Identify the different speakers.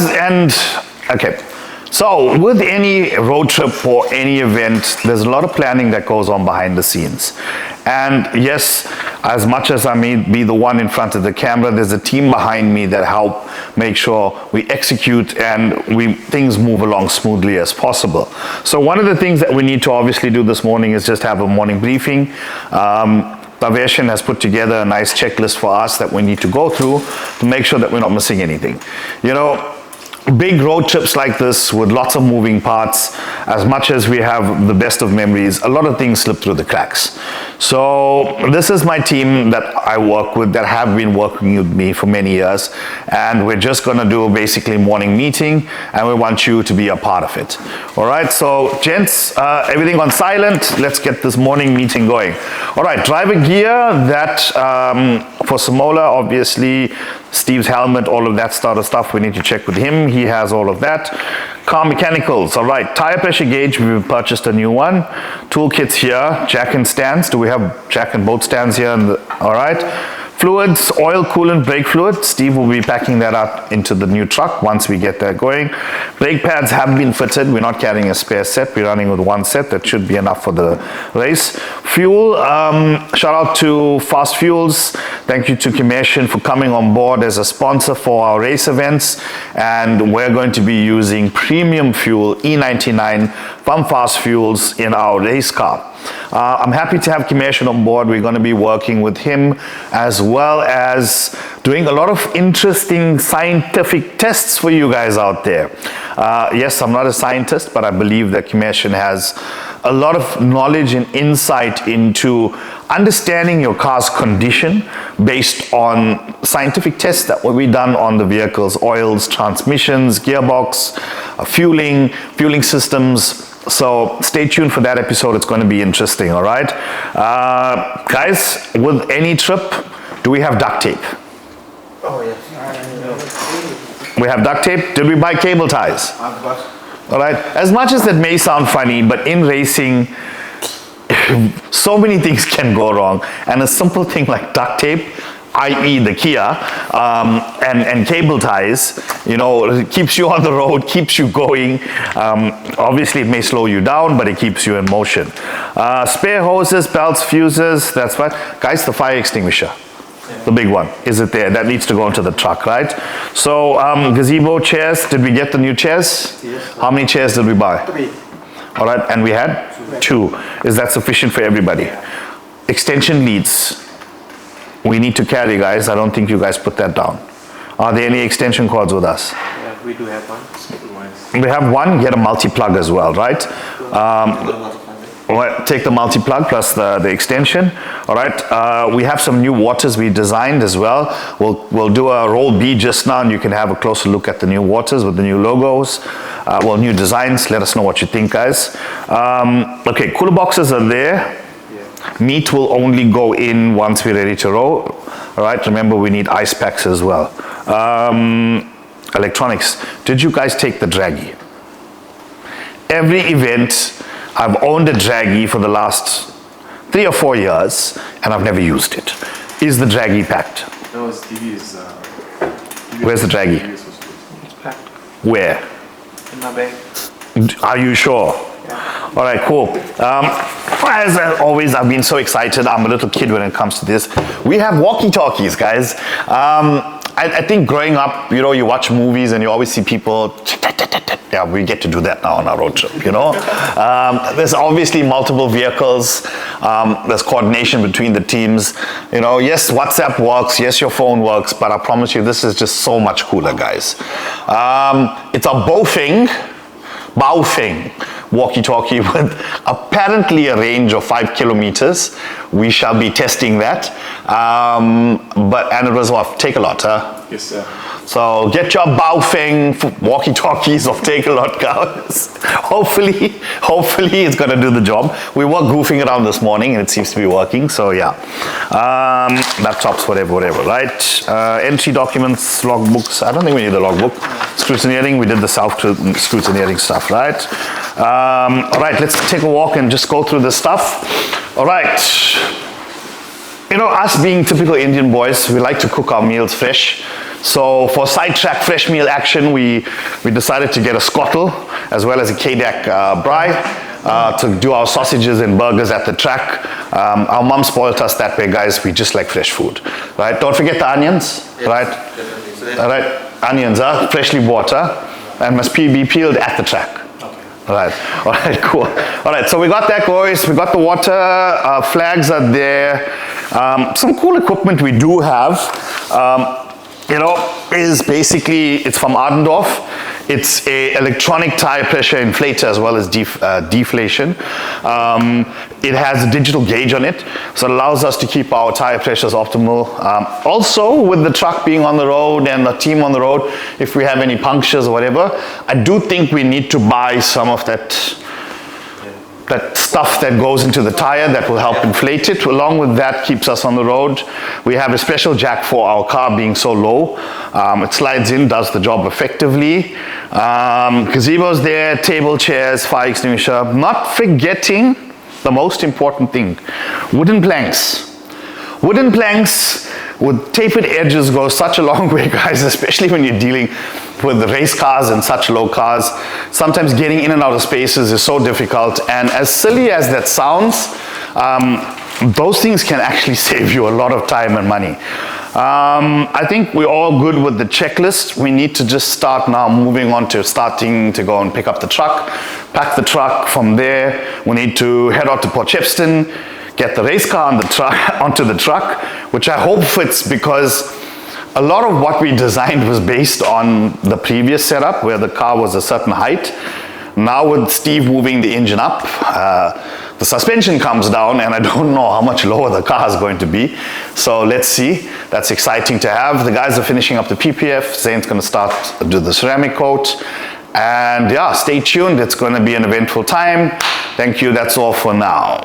Speaker 1: and okay. So with any road trip or any event, there's a lot of planning that goes on behind the scenes. And yes, as much as I may be the one in front of the camera, there's a team behind me that help make sure we execute and things move along smoothly as possible. So one of the things that we need to obviously do this morning is just have a morning briefing. Bhaveshan has put together a nice checklist for us that we need to go through to make sure that we're not missing anything. You know, big road trips like this with lots of moving parts, as much as we have the best of memories, a lot of things slip through the cracks. So this is my team that I work with, that have been working with me for many years, and we're just going to do basically morning meeting, and we want you to be a part of it. All right, so gents, everything on silent. Let's get this morning meeting going. All right, driver gear, that for Simola, obviously Steve's helmet, all of that sort of stuff, we need to check with him. He has all of that. Car mechanicals, all right. Tire pressure gauge, we've purchased a new one. Toolkits here, jack and stands. Do we have jack and bolt stands here? All right. Fluids, oil, coolant, brake fluid. Steve will be packing that up into the new truck once we get that going. Brake pads have been fitted. We're not carrying a spare set. We're running with one set. That should be enough for the race. Fuel, shout out to Fast Fuels. Thank you to Commission for coming on board as a sponsor for our race events. And we're going to be using premium fuel, E99 from Fast Fuels in our race car. I'm happy to have Commission on board. We're going to be working with him, as well as doing a lot of interesting scientific tests for you guys out there. Yes, I'm not a scientist, but I believe that Commission has a lot of knowledge and insight into understanding your car's condition based on scientific tests that will be done on the vehicles, oils, transmissions, gearbox, fueling systems. So stay tuned for that episode. It's going to be interesting. All right, guys, with any trip, do we have duct tape?
Speaker 2: Oh yeah.
Speaker 1: We have duct tape. Did we buy cable ties? All right, as much as that may sound funny, but in racing, so many things can go wrong, and a simple thing like duct tape, i.e. the Kia, and cable ties, you know, it keeps you on the road, keeps you going. Obviously it may slow you down, but it keeps you in motion. Spare hoses, belts, fuses, that's fine. Guys, the fire extinguisher, the big one, is it there? That needs to go into the truck, right? So gazebo chairs, did we get the new chairs?
Speaker 2: Yes.
Speaker 1: How many chairs did we buy?
Speaker 2: 3.
Speaker 1: All right, and we had 2. Is that sufficient for everybody? Extension leads. We need to carry, guys. I don't think you guys put that down. Are there any extension cords with us?
Speaker 3: Yeah, we do have one.
Speaker 1: We have one. Get a multi-plug as well, right? Take the multi-plug plus the extension. All right. We have some new waters we designed as well. We'll do a roll B just now, and you can have a closer look at the new waters with the new logos. New designs. Let us know what you think, guys. Okay, cooler boxes are there. Meat will only go in once we're ready to roll. All right, remember we need ice packs as well. Electronics, did you guys take the draggy? Every event, I've owned a draggy for the last 3 or 4 years, and I've never used it. Is the draggy packed?
Speaker 3: No, it's TV's.
Speaker 1: Where's the draggy?
Speaker 3: It's packed
Speaker 1: Where?
Speaker 3: in my bag.
Speaker 1: Are you sure?
Speaker 3: Yeah.
Speaker 1: All right, cool. As always, I've been so excited. I'm a little kid when it comes to this. We have walkie-talkies, guys. I think growing up, you know, you watch movies and you always see people. Yeah, we get to do that now on our road trip, you know. There's obviously multiple vehicles. There's coordination between the teams. You know, yes, WhatsApp works. Yes, your phone works. But I promise you, this is just so much cooler, guys. It's a Baofeng walkie-talkie with apparently a range of 5 kilometers. We shall be testing that. And it was what? Take a lot, huh?
Speaker 3: Yes, sir.
Speaker 1: So get your Baofeng walkie-talkies of Take a Lot, guys. Hopefully it's gonna do the job. We were goofing around this morning and it seems to be working, so yeah. Laptops, whatever, right? Entry documents, logbooks. I don't think we need the logbook. Scrutineering, we did the self-scrutineering stuff, right? All right, let's take a walk and just go through this stuff. All right. You know, us being typical Indian boys, we like to cook our meals fresh. So for sidetrack fresh meal action, we decided to get a Scottle as well as a K-Deck Bry to do our sausages and burgers at the track. Our mom spoiled us that way, guys. We just like fresh food, right? Don't forget the onions, right?
Speaker 2: Definitely. So
Speaker 1: All right, onions are freshly bought, and must be peeled at the track. All right, cool. All right, so we got that, boys. We got the water, flags are there. Some cool equipment we do have, is basically, it's from Ardendorf. It's a electronic tire pressure inflator as well as deflation. It has a digital gauge on it, so it allows us to keep our tire pressures optimal. Also, with the truck being on the road and the team on the road, if we have any punctures or whatever, I do think we need to buy some of that stuff that goes into the tire that will help inflate it. Along with that, keeps us on the road. We have a special jack for our car being so low. It slides in, does the job effectively. Gazebo's there, table, chairs, fire extinguisher. Not forgetting the most important thing, wooden planks. Wooden planks with tapered edges go such a long way, guys, especially when you're dealing with race cars and such low cars. Sometimes getting in and out of spaces is so difficult, and as silly as that sounds, those things can actually save you a lot of time and money. I think we're all good with the checklist. We need to just start now moving on to starting to go and pick up the truck, pack the truck. From there, we need to head out to Port Shepstone, get the race car on the truck, onto the truck, which I hope fits, because a lot of what we designed was based on the previous setup where the car was a certain height. Now with Steve moving the engine up, the suspension comes down, and I don't know how much lower the car is going to be. So let's see. That's exciting to have. The guys are finishing up the PPF. Zane's going to start to do the ceramic coat. And yeah, stay tuned. It's going to be an eventful time. Thank you. That's all for now.